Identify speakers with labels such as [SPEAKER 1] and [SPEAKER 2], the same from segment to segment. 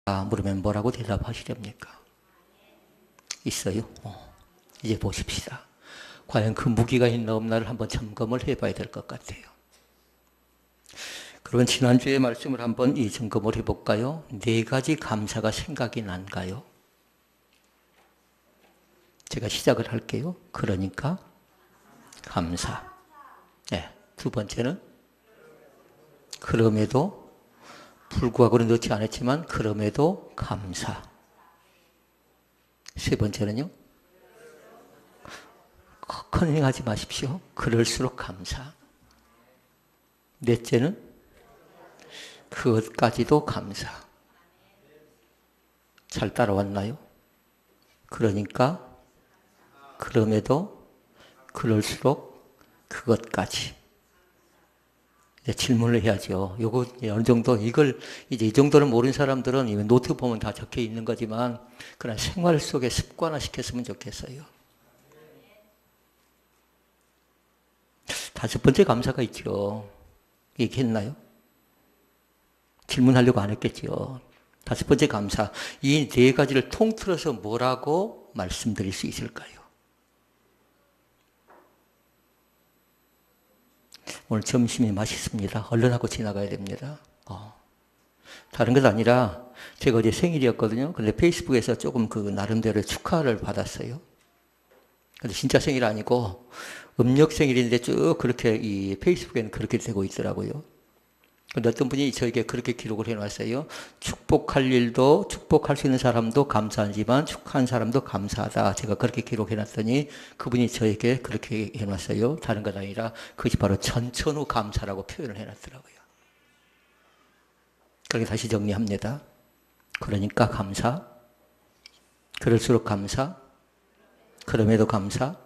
[SPEAKER 1] 물으면 뭐라고 대답하시렵니까? 있어요? 이제 보십시다. 과연 그 무기가 있나 없나를 한번 점검을 해봐야 될 것 같아요. 그러면 지난주에 말씀을 한번 점검을 해볼까요? 4가지 감사가 생각이 난가요? 제가 시작을 할게요. 그러니까 감사. 네, 두 번째는 그럼에도 불구하고는 넣지 않았지만 그럼에도 감사. 세 번째는요? 컨닝하지 마십시오. 그럴수록 감사. 넷째는 그것까지도 감사. 잘 따라왔나요? 그러니까 그럼에도 그럴수록 그것까지. 질문을 해야죠. 요거 어느 정도 이걸 이제 이 정도는 모르는 사람들은 노트 보면 다 적혀 있는 거지만 그런 생활 속에 습관화 시켰으면 좋겠어요. 5번째 감사가 있죠. 얘기했나요? 질문하려고 안 했겠죠. 5번째 감사. 이 4가지를 통틀어서 뭐라고 말씀드릴 수 있을까요? 오늘 점심이 맛있습니다. 얼른 하고 지나가야 됩니다. 다른 것 아니라 제가 어제 생일이었거든요. 근데 페이스북에서 조금 그 나름대로 축하를 받았어요. 근데 진짜 생일 아니고 음력 생일인데 쭉 그렇게 이 페이스북에는 그렇게 되고 있더라고요. 근데 어떤 분이 저에게 그렇게 기록을 해놨어요. 축복할 일도 축복할 수 있는 사람도 감사하지만 축하한 사람도 감사하다. 제가 그렇게 기록해놨더니 그분이 저에게 그렇게 해놨어요. 다른 것 아니라 그것이 바로 전천후 감사라고 표현을 해놨더라고요. 그렇게 다시 정리합니다. 그러니까 감사, 그럴수록 감사, 그럼에도 감사,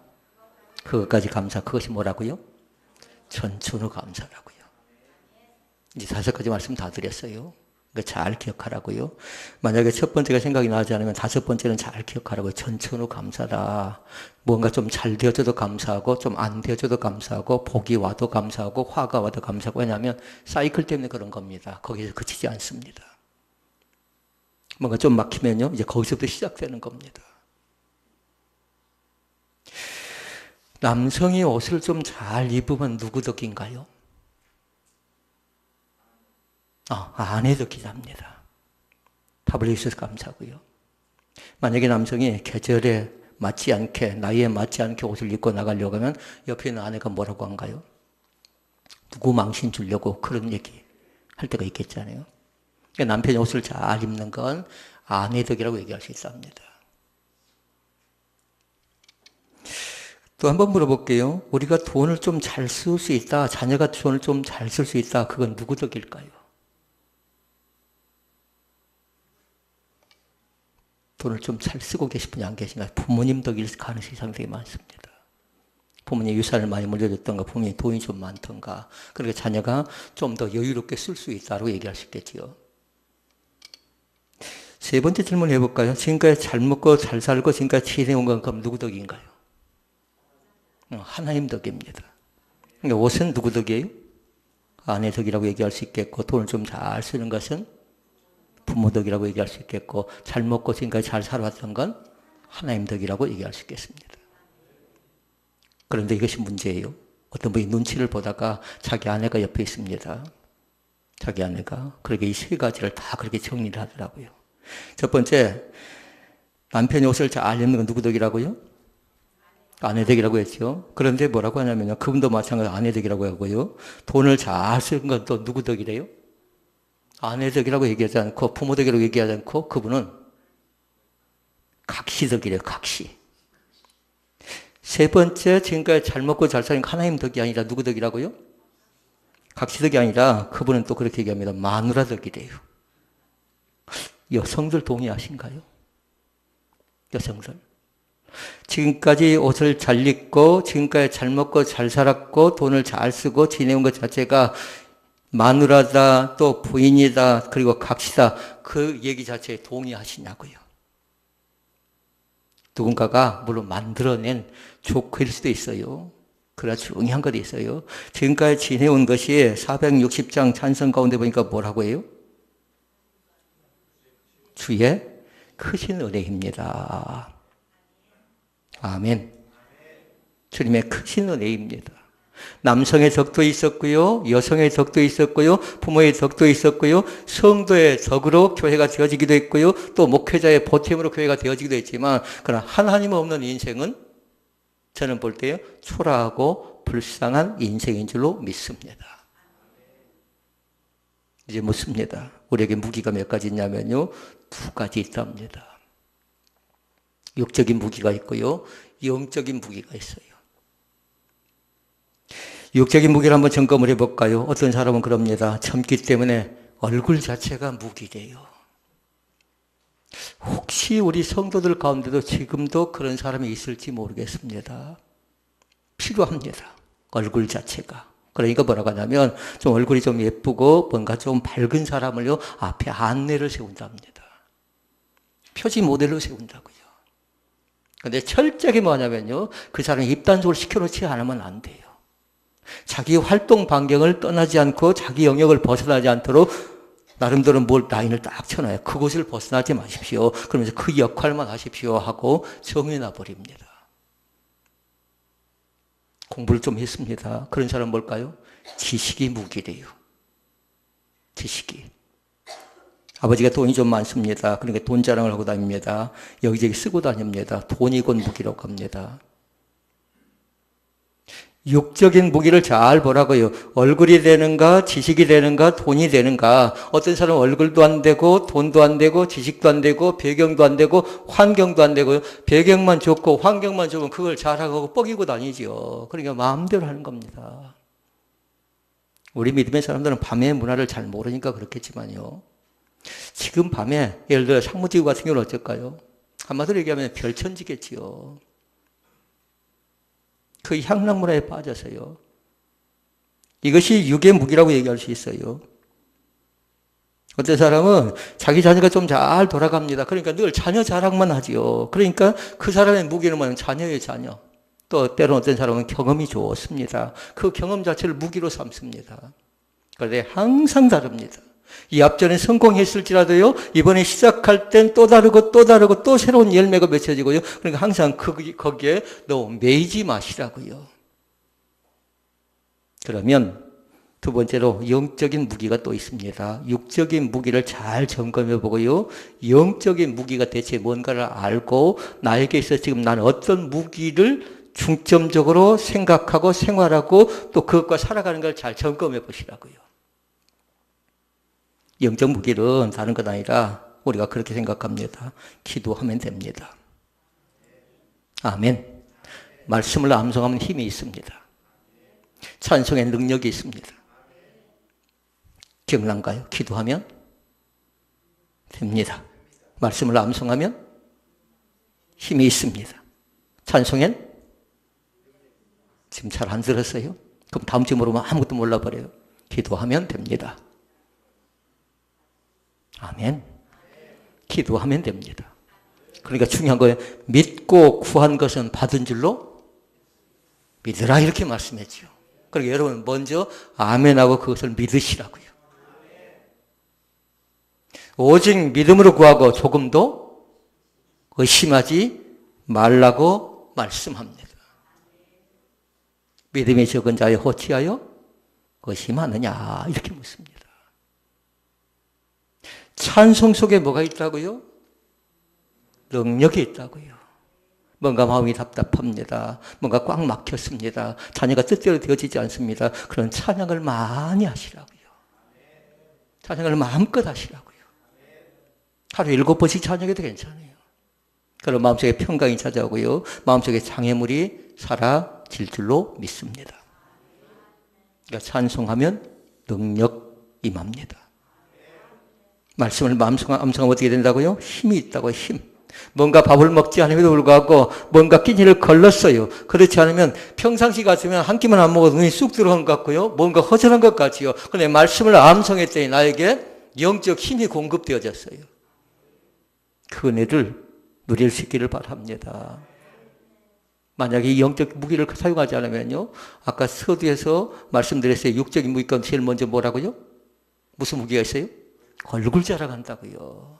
[SPEAKER 1] 그것까지 감사. 그것이 뭐라고요? 전천후 감사라고요. 이제 5가지 말씀 다 드렸어요. 그러니까 잘 기억하라고요. 만약에 첫 번째가 생각이 나지 않으면 5번째는 잘 기억하라고요. 전천후 감사다. 뭔가 좀 잘 되어져도 감사하고 좀 안 되어져도 감사하고 복이 와도 감사하고 화가 와도 감사하고. 왜냐하면 사이클 때문에 그런 겁니다. 거기서 그치지 않습니다. 뭔가 좀 막히면요. 이제 거기서부터 시작되는 겁니다. 남성이 옷을 좀 잘 입으면 누구 덕인가요? 아내 덕이랍니다. 답을 해주셔서 감사하고요. 만약에 남성이 계절에 맞지 않게, 나이에 맞지 않게 옷을 입고 나가려고 하면 옆에 있는 아내가 뭐라고 한가요? 누구 망신 주려고 그런 얘기 할 때가 있겠잖아요. 그러니까 남편이 옷을 잘 입는 건 아내 덕이라고 얘기할 수 있습니다. 또 한번 물어볼게요. 우리가 돈을 좀 잘 쓸 수 있다, 자녀가 돈을 좀 잘 쓸 수 있다, 그건 누구 덕일까요? 돈을 좀 잘 쓰고 계신 분이 안 계신가요? 부모님 덕일 가능성이 상당히 많습니다. 부모님 유산을 많이 물려줬던가, 부모님 돈이 좀 많던가, 그러니까 자녀가 좀 더 여유롭게 쓸 수 있다고 얘기할 수 있겠지요. 3번째 질문 해볼까요? 지금까지 잘 먹고 잘 살고 지금까지 지내온 건 그럼 누구 덕인가요? 하나님 덕입니다. 그러니까 옷은 누구 덕이에요? 아내 덕이라고 얘기할 수 있겠고, 돈을 좀 잘 쓰는 것은 부모 덕이라고 얘기할 수 있겠고, 잘 먹고 지금까지 잘 살아왔던 건 하나님 덕이라고 얘기할 수 있겠습니다. 그런데 이것이 문제예요. 어떤 분이 눈치를 보다가 자기 아내가 옆에 있습니다. 자기 아내가. 그렇게 이 3가지를 다 그렇게 정리를 하더라고요. 첫 번째, 남편이 옷을 잘 입는 건 누구 덕이라고요? 아내 덕이라고 했죠. 그런데 뭐라고 하냐면요. 그분도 마찬가지로 아내 덕이라고 하고요. 돈을 잘 쓰는 건 또 누구 덕이래요? 아내 덕이라고 얘기하지 않고 부모 덕이라고 얘기하지 않고 그분은 각시 덕이래요. 각시. 3번째, 지금까지 잘 먹고 잘 사는 하나님 덕이 아니라 누구 덕이라고요? 각시 덕이 아니라 그분은 또 그렇게 얘기합니다. 마누라 덕이래요. 여성들 동의하신가요? 여성들. 지금까지 옷을 잘 입고 지금까지 잘 먹고 잘 살았고 돈을 잘 쓰고 지내온 것 자체가 마누라다, 또 부인이다, 그리고 각시다, 그 얘기 자체에 동의하시냐고요. 누군가가 물론 만들어낸 조크일 수도 있어요. 그러나 중요한 것이 있어요. 지금까지 지내온 것이 460장 찬성 가운데 보니까 뭐라고 해요? 주의 크신 은혜입니다. 아멘. 주님의 크신 은혜입니다. 남성의 덕도 있었고요, 여성의 덕도 있었고요, 부모의 덕도 있었고요, 성도의 덕으로 교회가 되어지기도 했고요, 또 목회자의 보탬으로 교회가 되어지기도 했지만, 그러나 하나님 없는 인생은 저는 볼 때요, 초라하고 불쌍한 인생인 줄로 믿습니다. 이제 묻습니다. 우리에게 무기가 몇 가지 있냐면요, 2가지 있답니다. 육적인 무기가 있고요, 영적인 무기가 있어요. 육적인 무기를 한번 점검을 해볼까요? 어떤 사람은 그럽니다. 젊기 때문에 얼굴 자체가 무기래요. 혹시 우리 성도들 가운데도 지금도 그런 사람이 있을지 모르겠습니다. 필요합니다. 얼굴 자체가. 그러니까 뭐라고 하냐면 좀 얼굴이 좀 예쁘고 뭔가 좀 밝은 사람을요 앞에 안내를 세운답니다. 표지 모델로 세운다고요. 근데 철저하게 뭐냐면요, 그 사람이 입단속을 시켜놓지 않으면 안 돼요. 자기 활동 반경을 떠나지 않고 자기 영역을 벗어나지 않도록 나름대로 라인을 딱 쳐놔요. 그곳을 벗어나지 마십시오. 그러면서 그 역할만 하십시오 하고 정해놔 버립니다. 공부를 좀 했습니다. 그런 사람 뭘까요? 지식이 무기래요. 지식이. 아버지가 돈이 좀 많습니다. 그러니까 돈 자랑을 하고 다닙니다. 여기저기 쓰고 다닙니다. 돈이 곧 무기라고 합니다. 육적인 무기를 잘 보라고요. 얼굴이 되는가, 지식이 되는가, 돈이 되는가. 어떤 사람은 얼굴도 안 되고, 돈도 안 되고, 지식도 안 되고, 배경도 안 되고, 환경도 안 되고요. 배경만 좋고, 환경만 좋으면 그걸 잘하고 뻐기고 다니죠. 그러니까 마음대로 하는 겁니다. 우리 믿음의 사람들은 밤의 문화를 잘 모르니까 그렇겠지만요. 지금 밤에, 예를 들어 상무지구 같은 경우는 어쩔까요? 한마디로 얘기하면 별천지겠지요. 그 향락문화에 빠져서요. 이것이 육의 무기라고 얘기할 수 있어요. 어떤 사람은 자기 자녀가 좀 잘 돌아갑니다. 그러니까 늘 자녀 자랑만 하지요. 그러니까 그 사람의 무기는 뭐냐면 자녀의 자녀. 또 때로는 어떤 사람은 경험이 좋습니다. 그 경험 자체를 무기로 삼습니다. 그런데 항상 다릅니다. 이 앞전에 성공했을지라도요, 이번에 시작할 땐 또 다르고 또 다르고 또 새로운 열매가 맺혀지고요. 그러니까 항상 거기에 너무 매이지 마시라고요. 그러면 두 번째로 영적인 무기가 또 있습니다. 육적인 무기를 잘 점검해 보고요. 영적인 무기가 대체 뭔가를 알고 나에게 있어서 지금 나는 어떤 무기를 중점적으로 생각하고 생활하고 또 그것과 살아가는 걸 잘 점검해 보시라고요. 영적 무기는 다른 것 아니라 우리가 그렇게 생각합니다. 기도하면 됩니다. 아멘. 말씀을 암송하면 힘이 있습니다. 찬송의 능력이 있습니다. 기억난가요? 기도하면 됩니다. 말씀을 암송하면 힘이 있습니다. 찬송엔 지금 잘 안 들었어요? 그럼 다음 주에 물으면 아무것도 몰라버려요. 기도하면 됩니다. 아멘. 기도하면 됩니다. 그러니까 중요한 거예요. 믿고 구한 것은 받은 줄로 믿으라 이렇게 말씀했죠. 그러니까 여러분 먼저 아멘하고 그것을 믿으시라고요. 오직 믿음으로 구하고 조금도 의심하지 말라고 말씀합니다. 믿음이 적은 자의 어찌하여 의심하느냐 이렇게 묻습니다. 찬송 속에 뭐가 있다고요? 능력이 있다고요. 뭔가 마음이 답답합니다. 뭔가 꽉 막혔습니다. 자녀가 뜻대로 되어지지 않습니다. 그런 찬양을 많이 하시라고요. 찬양을 마음껏 하시라고요. 하루 7번씩 찬양해도 괜찮아요. 그럼 마음속에 평강이 찾아오고요. 마음속에 장애물이 사라질 줄로 믿습니다. 그러니까 찬송하면 능력 임합니다. 말씀을 암송하면 어떻게 된다고요? 힘이 있다고요. 힘. 뭔가 밥을 먹지 않음에도 불구하고 뭔가 끼니를 걸렀어요. 그렇지 않으면 평상시 같으면 한 끼만 안 먹어도 눈이 쑥 들어간 것 같고요. 뭔가 허전한 것 같지요. 그런데 말씀을 암송했더니 나에게 영적 힘이 공급되어졌어요. 그 은혜를 누릴 수 있기를 바랍니다. 만약에 이 영적 무기를 사용하지 않으면요. 아까 서두에서 말씀드렸어요. 육적인 무기 가운데 제일 먼저 뭐라고요? 무슨 무기가 있어요? 얼굴 자랑한다고요.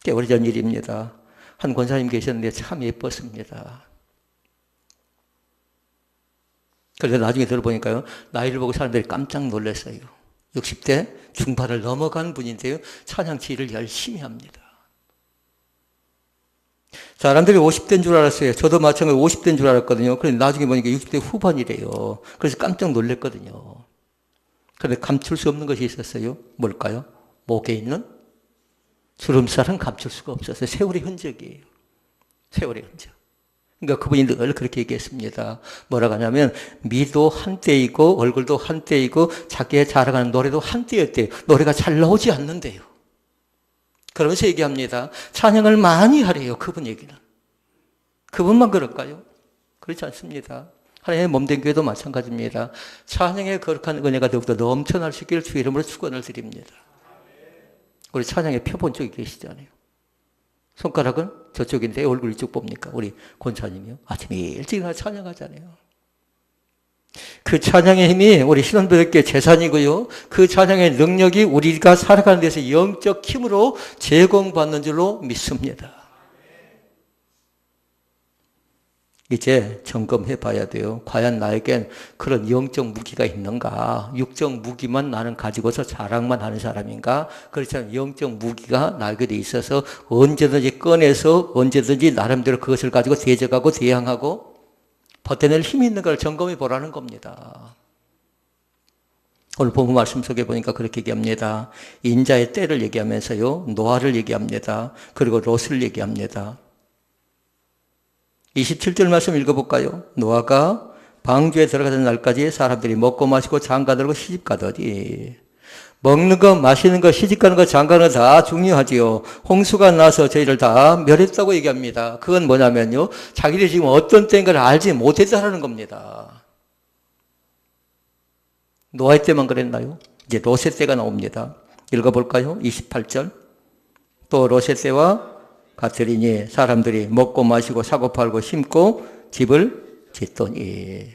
[SPEAKER 1] 꽤 오래전 일입니다. 한 권사님 계셨는데 참 예뻤습니다. 그래서 나중에 들어보니까요, 나이를 보고 사람들이 깜짝 놀랐어요. 60대 중반을 넘어간 분인데요, 찬양 지휘를 열심히 합니다. 사람들이 50대인 줄 알았어요. 저도 마찬가지로 50대인 줄 알았거든요. 그런데 나중에 보니까 60대 후반이래요. 그래서 깜짝 놀랐거든요. 그런데 감출 수 없는 것이 있었어요. 뭘까요? 목에 있는 주름살은 감출 수가 없었어요. 세월의 흔적이에요. 세월의 흔적. 그러니까 그분이 늘 그렇게 얘기했습니다. 뭐라고 하냐면 미도 한때이고 얼굴도 한때이고 자기의 자랑하는 노래도 한때였대요. 노래가 잘 나오지 않는데요. 그러면서 얘기합니다. 찬양을 많이 하래요. 그분 얘기는. 그분만 그럴까요? 그렇지 않습니다. 하나님의 몸된 교회도 마찬가지입니다. 찬양의 거룩한 은혜가 더욱더 넘쳐날 수 있기를 주의 이름으로 축원을 드립니다. 우리 찬양에 펴본 적이 계시잖아요. 손가락은 저쪽인데 얼굴 이쪽 봅니까? 우리 권사님이요. 아침에 일찍 일어나 찬양하잖아요. 그 찬양의 힘이 우리 신원배들께 재산이고요. 그 찬양의 능력이 우리가 살아가는 데서 영적 힘으로 제공받는 줄로 믿습니다. 이제 점검해 봐야 돼요. 과연 나에겐 그런 영적 무기가 있는가? 육적 무기만 나는 가지고서 자랑만 하는 사람인가? 그렇지 않으면 영적 무기가 나에게 있어서 언제든지 꺼내서 언제든지 나름대로 그것을 가지고 대적하고 대항하고 버텨낼 힘이 있는 걸 점검해 보라는 겁니다. 오늘 본문 말씀 속에 보니까 그렇게 얘기합니다. 인자의 때를 얘기하면서요. 노아를 얘기합니다. 그리고 롯을 얘기합니다. 27절 말씀 읽어볼까요? 노아가 방주에 들어가던 날까지 사람들이 먹고 마시고 장가들고 시집가더니 먹는 것, 마시는 것, 시집가는 것, 장가는 것 다 중요하지요. 홍수가 나서 저희를 다 멸했다고 얘기합니다. 그건 뭐냐면요. 자기들이 지금 어떤 때인 걸 알지 못했다는 겁니다. 노아의 때만 그랬나요? 이제 롯의 때가 나옵니다. 읽어볼까요? 28절. 또 롯의 때와 같으리니 사람들이 먹고 마시고 사고 팔고 심고 집을 짓더니.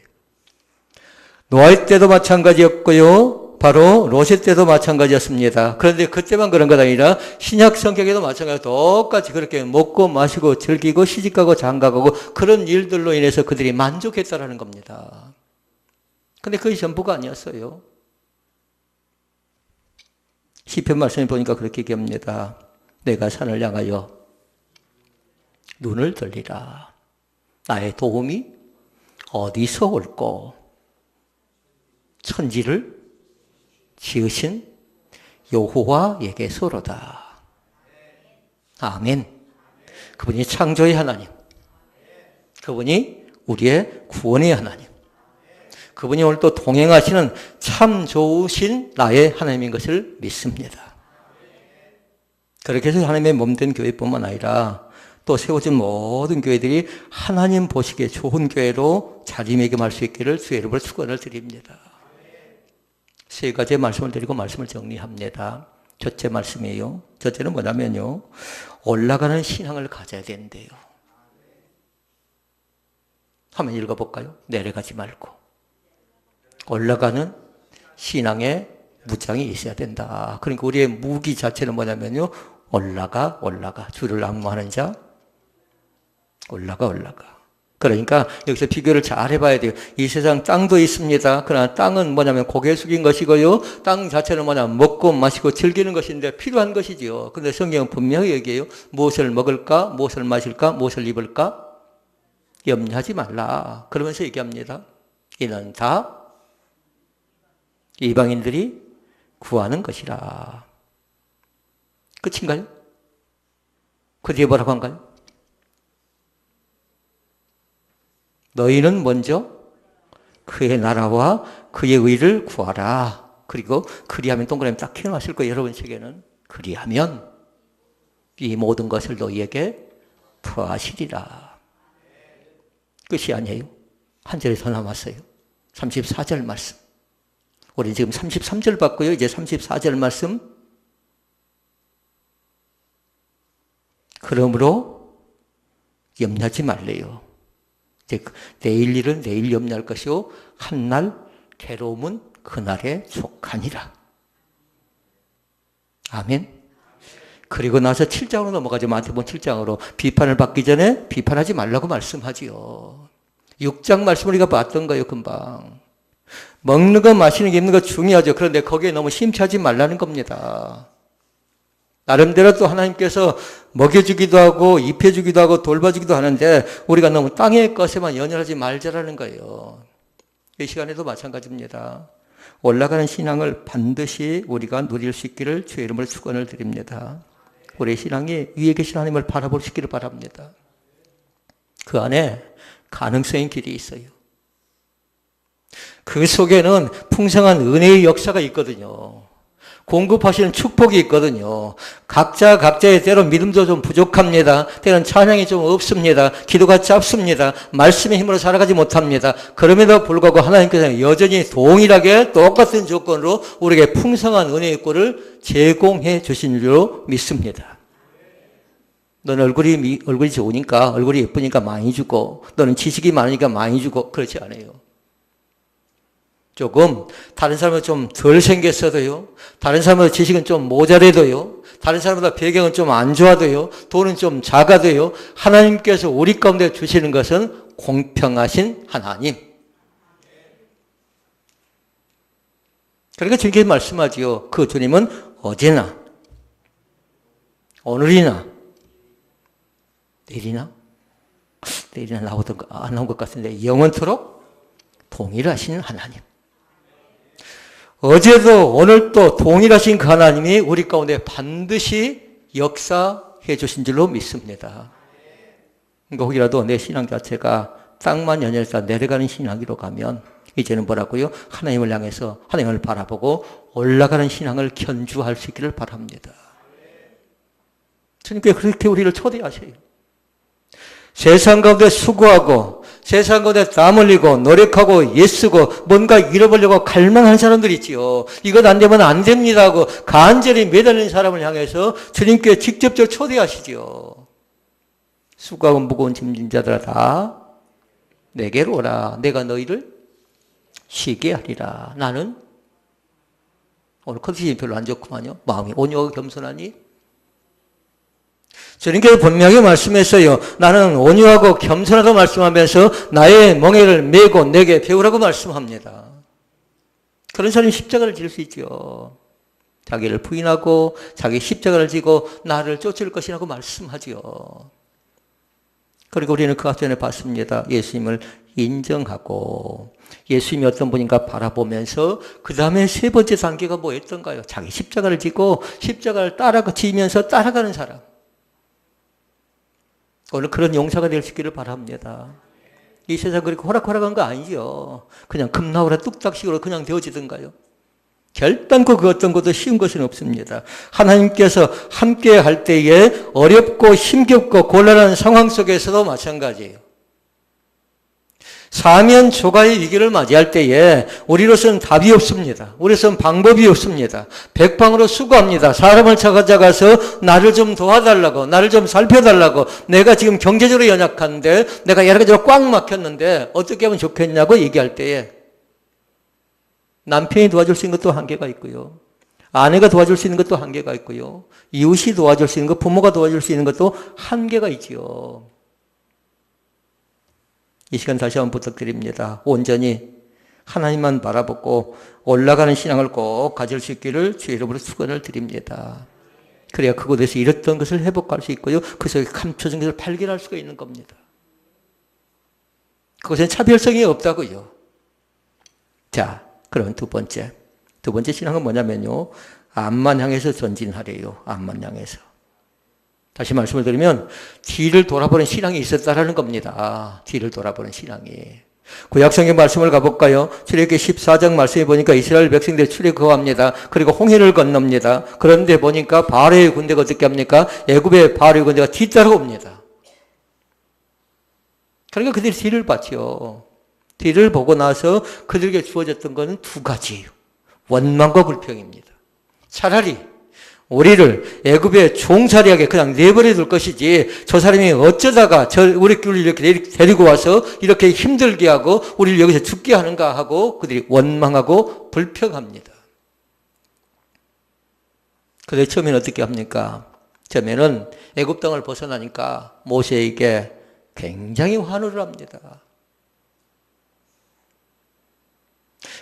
[SPEAKER 1] 노아의 때도 마찬가지였고요. 바로 롯의 때도 마찬가지였습니다. 그런데 그때만 그런 것 아니라 신약 성경에도 마찬가지로 똑같이 그렇게 먹고 마시고 즐기고 시집가고 장가가고 그런 일들로 인해서 그들이 만족했다라는 겁니다. 근데 그게 전부가 아니었어요. 시편 말씀에 보니까 그렇게 얘기합니다. 내가 산을 향하여 눈을 들리라. 나의 도움이 어디서 올꼬? 천지를 지으신 여호와에게서로다. 아멘. 그분이 창조의 하나님. 그분이 우리의 구원의 하나님. 그분이 오늘 또 동행하시는 참 좋으신 나의 하나님인 것을 믿습니다. 그렇게 해서 하나님의 몸된 교회뿐만 아니라 또 세워진 모든 교회들이 하나님 보시기에 좋은 교회로 자리매김할 수 있기를 주의 이름으로 축원을 드립니다. 세 가지의 말씀을 드리고 말씀을 정리합니다. 첫째 말씀이에요. 첫째는 뭐냐면요. 올라가는 신앙을 가져야 된대요. 한번 읽어볼까요? 내려가지 말고. 올라가는 신앙의 무장이 있어야 된다. 그러니까 우리의 무기 자체는 뭐냐면요. 올라가. 주를 앙모하는 자. 올라가. 그러니까 여기서 비교를 잘 해봐야 돼요. 이 세상 땅도 있습니다. 그러나 땅은 뭐냐면 고개 숙인 것이고요. 땅 자체는 뭐냐면 먹고 마시고 즐기는 것인데 필요한 것이지요. 그런데 성경은 분명히 얘기해요. 무엇을 먹을까? 무엇을 마실까? 무엇을 입을까? 염려하지 말라. 그러면서 얘기합니다. 이는 다 이방인들이 구하는 것이라. 끝인가요? 그 뒤에 뭐라고 한가요? 너희는 먼저 그의 나라와 그의 의를 구하라. 그리고 그리하면 동그라미 딱 해놨을 거예요. 여러분 책에는. 그리하면 이 모든 것을 너희에게 더하시리라. 끝이 아니에요. 한 절이 더 남았어요. 34절 말씀. 우리 지금 33절 봤고요. 이제 34절 말씀. 그러므로 염려하지 말래요. 이제 내일 일은 내일 염려할 것이요 한날 괴로움은 그날에 속하니라. 아멘. 그리고 나서 7장으로 넘어가죠. 마태복음 7장으로. 비판을 받기 전에 비판하지 말라고 말씀하지요. 6장 말씀 우리가 봤던 거예요, 금방. 먹는 거, 마시는 거, 입는 거 중요하죠. 그런데 거기에 너무 심취하지 말라는 겁니다. 나름대로 또 하나님께서 먹여주기도 하고 입혀주기도 하고 돌봐주기도 하는데 우리가 너무 땅의 것에만 연연하지 말자라는 거예요. 이 시간에도 마찬가지입니다. 올라가는 신앙을 반드시 우리가 누릴 수 있기를 주의 이름으로 축원을 드립니다. 우리의 신앙이 위에 계신 하나님을 바라볼 수 있기를 바랍니다. 그 안에 가능성의 길이 있어요. 그 속에는 풍성한 은혜의 역사가 있거든요. 공급하시는 축복이 있거든요. 각자의 때로 믿음도 좀 부족합니다. 때로는 찬양이 좀 없습니다. 기도가 짧습니다. 말씀의 힘으로 살아가지 못합니다. 그럼에도 불구하고 하나님께서 여전히 동일하게 똑같은 조건으로 우리에게 풍성한 은혜의 꼴을 제공해 주신 줄로 믿습니다. 너는 얼굴이 좋으니까, 얼굴이 예쁘니까 많이 주고, 너는 지식이 많으니까 많이 주고, 그렇지 않아요. 조금 다른 사람은 좀 덜 생겼어도요. 다른 사람보다 지식은 좀 모자라도요. 다른 사람보다 배경은 좀 안 좋아도요. 돈은 좀 작아도요. 하나님께서 우리 가운데 주시는 것은 공평하신 하나님. 그러니까 주님께서 말씀하지요. 그 주님은 어제나 오늘이나 내일이나 안 나온 것 같은데 영원토록 동일하신 하나님. 어제도 오늘도 동일하신 그 하나님이 우리 가운데 반드시 역사해 주신 줄로 믿습니다. 그러니까 혹이라도 내 신앙 자체가 땅만 연연해서 내려가는 신앙으로 가면 이제는 뭐라고요? 하나님을 향해서 하나님을 바라보고 올라가는 신앙을 견주할 수 있기를 바랍니다. 주님께서 그렇게 우리를 초대하셔요. 세상 가운데 수고하고 세상 가운데 땀 흘리고 노력하고 애쓰고 뭔가 잃어버리려고 갈망하는 사람들이 있지요. 이것 안 되면 안 됩니다 하고 간절히 매달리는 사람을 향해서 주님께 직접적으로 초대하시지요. 수고하고 무거운 짐진 자들아 다 내게로 오라. 내가 너희를 쉬게 하리라. 나는 오늘 컨디션이 별로 안 좋구만요. 마음이 온유하고 겸손하니 주님께서 분명히 말씀했어요. 나는 온유하고 겸손하다고 말씀하면서 나의 멍에를 메고 내게 배우라고 말씀합니다. 그런 사람이 십자가를 질 수 있죠. 자기를 부인하고 자기 십자가를 지고 나를 쫓을 것이라고 말씀하지요. 그리고 우리는 그 앞전에 봤습니다. 예수님을 인정하고 예수님이 어떤 분인가 바라보면서 그 다음에 세 번째 단계가 뭐였던가요? 자기 십자가를 지고 십자가를 지면서 따라가는 사람. 오늘 그런 용사가 될 수 있기를 바랍니다. 이 세상 그렇게 호락호락한 거 아니죠. 그냥 금나오라 뚝딱식으로 그냥 되어지던가요. 결단코 그 어떤 것도 쉬운 것은 없습니다. 하나님께서 함께 할 때에 어렵고 힘겹고 곤란한 상황 속에서도 마찬가지예요. 사면 초가의 위기를 맞이할 때에 우리로서는 답이 없습니다. 우리로서는 방법이 없습니다. 백방으로 수고합니다. 사람을 찾아가서 나를 좀 도와달라고, 나를 좀 살펴달라고, 내가 지금 경제적으로 연약한데 내가 여러 가지로 꽉 막혔는데 어떻게 하면 좋겠냐고 얘기할 때에 남편이 도와줄 수 있는 것도 한계가 있고요. 아내가 도와줄 수 있는 것도 한계가 있고요. 이웃이 도와줄 수 있는 것, 부모가 도와줄 수 있는 것도 한계가 있지요. 이 시간 다시 한번 부탁드립니다. 온전히 하나님만 바라보고 올라가는 신앙을 꼭 가질 수 있기를 주의 이름으로 축원을 드립니다. 그래야 그곳에서 잃었던 것을 회복할 수 있고요. 그 속에 감춰진 것을 발견할 수가 있는 겁니다. 그것은 차별성이 없다고요. 자, 그러면 두 번째 신앙은 뭐냐면요. 앞만 향해서 전진하래요. 앞만 향해서. 다시 말씀을 드리면 뒤를 돌아보는 신앙이 있었다라는 겁니다. 뒤를 돌아보는 신앙이. 구약성경 말씀을 가볼까요? 출애굽기 14장 말씀에 보니까 이스라엘 백성들이 출애굽합니다. 그리고 홍해를 건넙니다. 그런데 보니까 바로의 군대가 어떻게 합니까? 애굽의 바로의 군대가 뒤따라옵니다. 그러니까 그들이 뒤를 봤죠. 뒤를 보고 나서 그들에게 주어졌던 것은 두 가지예요. 원망과 불평입니다. 차라리 우리를 애굽의 종살이하게 그냥 내버려 둘 것이지 저 사람이 어쩌다가 우리를 이렇게 데리고 와서 이렇게 힘들게 하고 우리를 여기서 죽게 하는가 하고 그들이 원망하고 불평합니다. 그들 처음에는 어떻게 합니까? 처음에는 애굽 땅을 벗어나니까 모세에게 굉장히 환호를 합니다.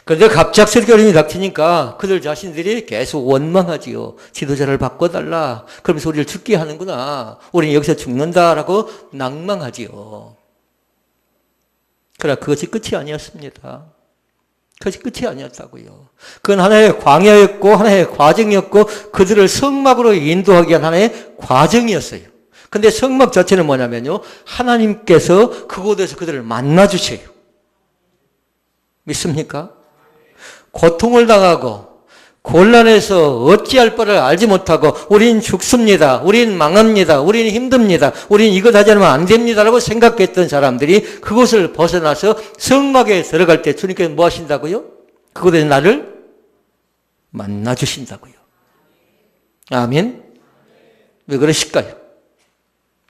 [SPEAKER 1] 그런데 갑작스럽게 어려움이 닥치니까 그들 자신들이 계속 원망하지요. 지도자를 바꿔달라. 그러면서 우리를 죽게 하는구나. 우리는 여기서 죽는다라고 낭망하지요. 그러나 그것이 끝이 아니었습니다. 그것이 끝이 아니었다고요. 그건 하나의 광야였고 하나의 과정이었고 그들을 성막으로 인도하기 위한 하나의 과정이었어요. 근데 성막 자체는 뭐냐면요. 하나님께서 그곳에서 그들을 만나주세요. 믿습니까? 고통을 당하고 곤란해서 어찌할 바를 알지 못하고 우린 죽습니다. 우린 망합니다. 우린 힘듭니다. 우린 이것 하지 않으면 안 됩니다라고 생각했던 사람들이 그곳을 벗어나서 성막에 들어갈 때 주님께서 뭐 하신다고요? 그곳에서 나를 만나주신다고요. 아멘. 왜 그러실까요?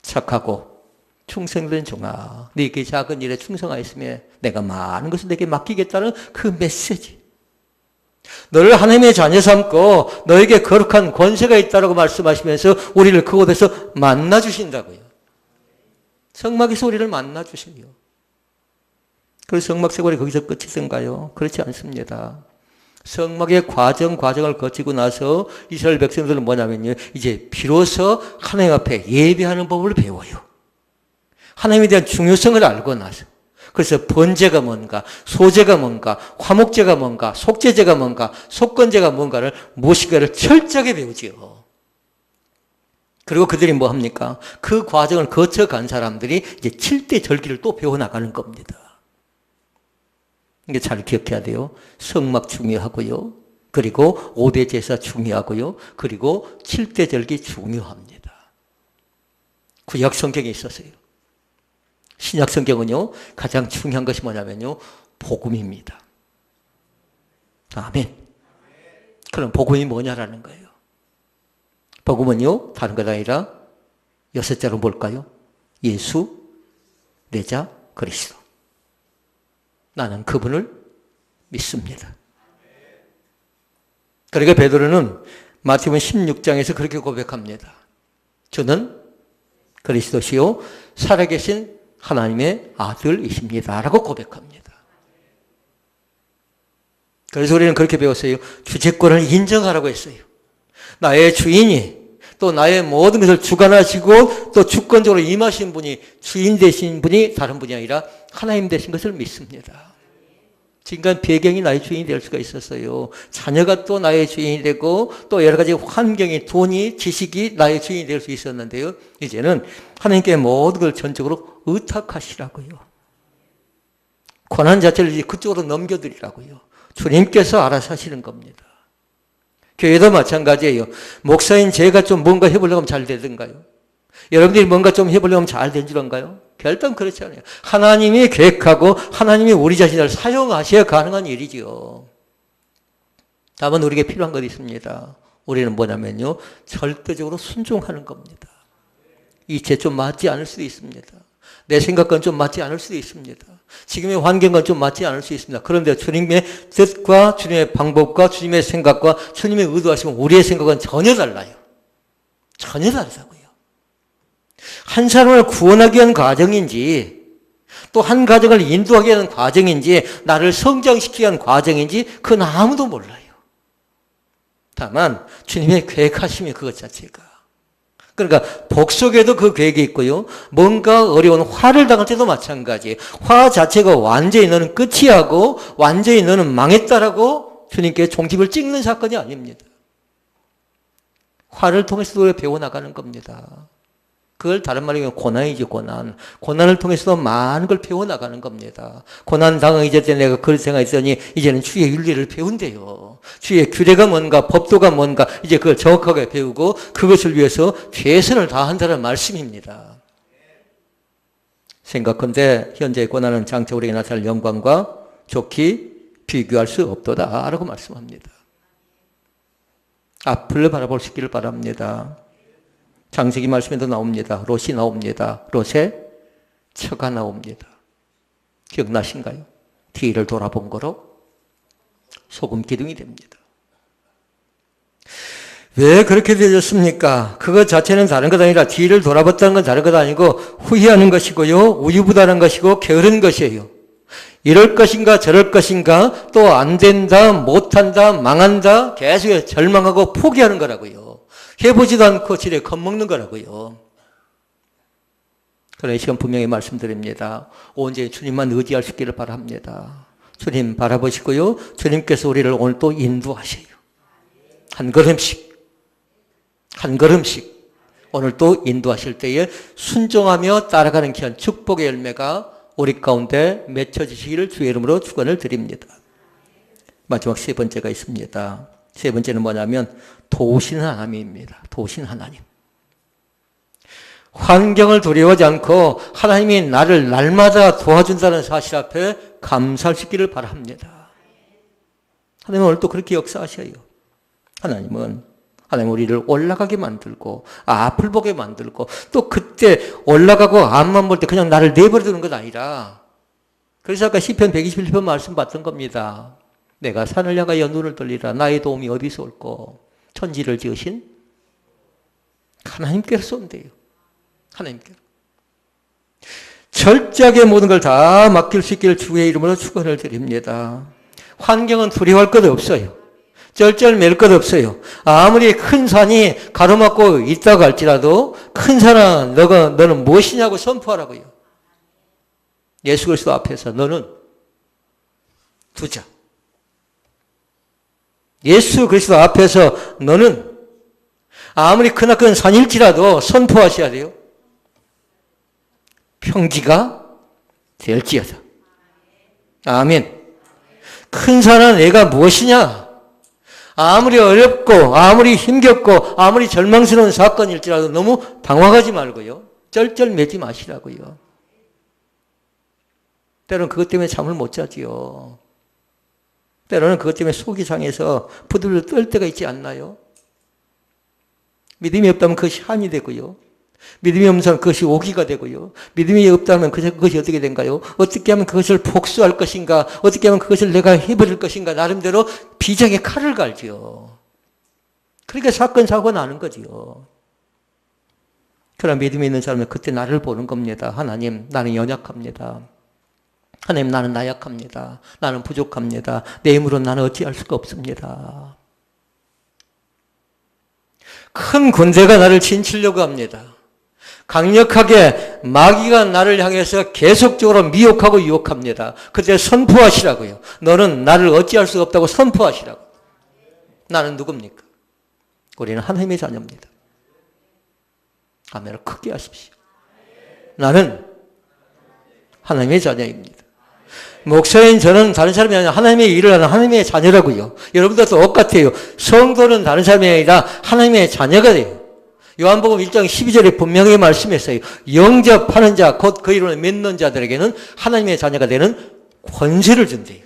[SPEAKER 1] 착하고 충성된 종아, 네게 작은 일에 충성하였으며 내가 많은 것을 내게 맡기겠다는 그 메시지. 너를 하나님의 자녀 삼고 너에게 거룩한 권세가 있다고 말씀하시면서 우리를 그곳에서 만나주신다고요. 성막에서 우리를 만나주세요. 그래서 성막 세월이 거기서 끝이던가요? 그렇지 않습니다. 성막의 과정을 거치고 나서 이스라엘 백성들은 뭐냐면요. 이제 비로소 하나님 앞에 예배하는 법을 배워요. 하나님에 대한 중요성을 알고 나서. 그래서 번제가 뭔가, 소제가 뭔가, 화목제가 뭔가, 속죄제가 뭔가, 속건제가 뭔가를 무엇인가를 철저하게 배우지요. 그리고 그들이 뭐 합니까? 그 과정을 거쳐간 사람들이 이제 7대 절기를 또 배워나가는 겁니다. 이게 잘 기억해야 돼요. 성막 중요하고요. 그리고 5대 제사 중요하고요. 그리고 7대 절기 중요합니다. 구약 성경에 있었어요. 신약 성경은요, 가장 중요한 것이 뭐냐면요, 복음입니다. 아멘. 그럼 복음이 뭐냐라는 거예요. 복음은요, 다른 것 아니라 6자로 뭘까요? 예수, 내자, 그리스도. 나는 그분을 믿습니다. 그러니까 베드로는 마태복음 16장에서 그렇게 고백합니다. 주는 그리스도시요 살아계신 하나님의 아들이십니다. 라고 고백합니다. 그래서 우리는 그렇게 배웠어요. 주재권을 인정하라고 했어요. 나의 주인이 또 나의 모든 것을 주관하시고 또 주권적으로 임하신 분이 주인 되신 분이 다른 분이 아니라 하나님 되신 것을 믿습니다. 지금까지 배경이 나의 주인이 될 수가 있었어요. 자녀가 또 나의 주인이 되고 또 여러 가지 환경이 돈이 지식이 나의 주인이 될 수 있었는데요. 이제는 하나님께 모든 걸 전적으로 의탁하시라고요. 권한 자체를 이제 그쪽으로 넘겨드리라고요. 주님께서 알아서 하시는 겁니다. 교회도 마찬가지예요. 목사인 제가 좀 뭔가 해보려고 하면 잘 되던가요? 여러분들이 뭔가 좀 해보려고 하면 잘 된 줄 안가요? 결단 그렇지 않아요. 하나님이 계획하고 하나님이 우리 자신을 사용하셔야 가능한 일이지요. 다만 우리에게 필요한 것이 있습니다. 우리는 뭐냐면요. 절대적으로 순종하는 겁니다. 이제 좀 맞지 않을 수도 있습니다. 내 생각과는 좀 맞지 않을 수도 있습니다. 지금의 환경과는 좀 맞지 않을 수 있습니다. 그런데 주님의 뜻과 주님의 방법과 주님의 생각과 주님의 의도하시면 우리의 생각은 전혀 달라요. 전혀 다르다고요. 한 사람을 구원하기 위한 과정인지 또 한 가정을 인도하기 위한 과정인지 나를 성장시키기 위한 과정인지 그건 아무도 몰라요. 다만 주님의 계획하심이 그것 자체가. 그러니까 복 속에도 그 계획이 있고요. 뭔가 어려운 화를 당할 때도 마찬가지예요. 화 자체가 완전히 너는 끝이 하고 완전히 너는 망했다라고 주님께 종집을 찍는 사건이 아닙니다. 화를 통해서도 배워나가는 겁니다. 그걸 다른 말로 고난이죠, 고난. 고난을 통해서도 많은 걸 배워나가는 겁니다. 고난 당하기 전에 내가 그런 생각이 있으니 이제는 주의 윤리를 배운대요. 주의 규례가 뭔가, 법도가 뭔가 이제 그걸 정확하게 배우고 그것을 위해서 최선을 다한다는 말씀입니다. 생각컨대 현재의 고난은 장차 우리에게 나타날 영광과 좋게 비교할 수 없도다 라고 말씀합니다. 앞을 바라볼 수 있기를 바랍니다. 창세기 말씀에도 나옵니다. 롯이 나옵니다. 롯의 처가 나옵니다. 기억나신가요? 뒤를 돌아본 거로 소금 기둥이 됩니다. 왜 그렇게 되었습니까? 그것 자체는 다른 것 아니라 뒤를 돌아봤다는 건 다른 것 아니고 후회하는 것이고요. 우유부단한 것이고 게으른 것이에요. 이럴 것인가 저럴 것인가 또 안 된다 못한다 망한다 계속 절망하고 포기하는 거라고요. 해보지도 않고 지레 겁먹는 거라고요. 그런 시간 분명히 말씀드립니다. 온전히 주님만 의지할 수 있기를 바랍니다. 주님 바라보시고요. 주님께서 우리를 오늘 또 인도하세요. 한 걸음씩 오늘 또 인도하실 때에 순종하며 따라가는 귀한 축복의 열매가 우리 가운데 맺혀지시기를 주의 이름으로 축원을 드립니다. 마지막 세 번째가 있습니다. 세 번째는 뭐냐면 도우시는 하나님입니다. 도우시는 하나님. 환경을 두려워하지 않고 하나님이 나를 날마다 도와준다는 사실 앞에 감사할 수 있기를 바랍니다. 하나님은 오늘 또 그렇게 역사하셔요. 하나님 우리를 올라가게 만들고 앞을 보게 만들고 또 그때 올라가고 앞만 볼 때 그냥 나를 내버려두는 건 아니라 그래서 아까 시편 121편 말씀 봤던 겁니다. 내가 산을 향하여 눈을 돌리라. 나의 도움이 어디서 올꼬. 천지를 지으신 하나님께서 온대요. 하나님께서. 철저하게 모든 걸 다 맡길 수 있기를 주의 이름으로 축원을 드립니다. 환경은 두려워할 것 없어요. 쩔쩔맬 것 없어요. 아무리 큰 산이 가로막고 있다고 할지라도 큰 산아 너는 무엇이냐고 선포하라고요. 예수 그리스도 앞에서 너는 두자. 예수 그리스도 앞에서 너는 아무리 크나큰 산일지라도 선포하셔야 돼요. 평지가 될지어다. 아멘. 큰 산은 내가 무엇이냐? 아무리 어렵고 아무리 힘겹고 아무리 절망스러운 사건일지라도 너무 당황하지 말고요. 쩔쩔매지 마시라고요. 때로는 그것 때문에 잠을 못 자지요. 때로는 그것 때문에 속이 상해서 부들부들 떨 때가 있지 않나요? 믿음이 없다면 그것이 한이 되고요. 믿음이 없는 사람은 그것이 오기가 되고요. 믿음이 없다면 그것이 어떻게 된가요? 어떻게 하면 그것을 복수할 것인가? 어떻게 하면 그것을 내가 해버릴 것인가? 나름대로 비장의 칼을 갈지요. 그러니까 사건, 사고가 나는 거지요. 그러나 믿음이 있는 사람은 그때 나를 보는 겁니다. 하나님, 나는 연약합니다. 하나님, 나는 나약합니다. 나는 부족합니다. 내 힘으로 나는 어찌할 수가 없습니다. 큰 군대가 나를 진치려고 합니다. 강력하게 마귀가 나를 향해서 계속적으로 미혹하고 유혹합니다. 그때 선포하시라고요. 너는 나를 어찌할 수가 없다고 선포하시라고. 나는 누굽니까? 우리는 하나님의 자녀입니다. 아멘을 크게 하십시오. 나는 하나님의 자녀입니다. 목사인 저는 다른 사람이 아니라 하나님의 일을 하는 하나님의 자녀라고요. 여러분들도 똑같아요. 성도는 다른 사람이 아니라 하나님의 자녀가 돼요. 요한복음 1장 12절에 분명히 말씀했어요. 영접하는 자, 곧 그 이름을 믿는 자들에게는 하나님의 자녀가 되는 권세를 준대요.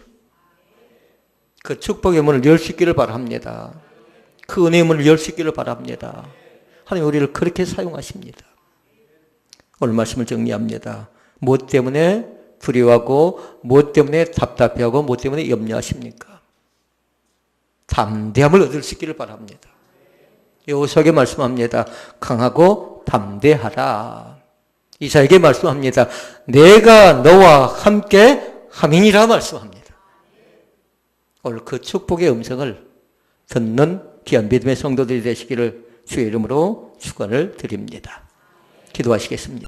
[SPEAKER 1] 그 축복의 문을 열 수 있기를 바랍니다. 그 은혜의 문을 열 수 있기를 바랍니다. 하나님 우리를 그렇게 사용하십니다. 오늘 말씀을 정리합니다. 무엇 때문에 두려워하고 무엇 때문에 답답해하고 무엇 때문에 염려하십니까? 담대함을 얻을 수 있기를 바랍니다. 여호수아에게 말씀합니다. 강하고 담대하라. 이사야에게 말씀합니다. 내가 너와 함께 함이니라 말씀합니다. 오늘 그 축복의 음성을 듣는 귀한 믿음의 성도들이 되시기를 주의 이름으로 축원을 드립니다. 기도하시겠습니다.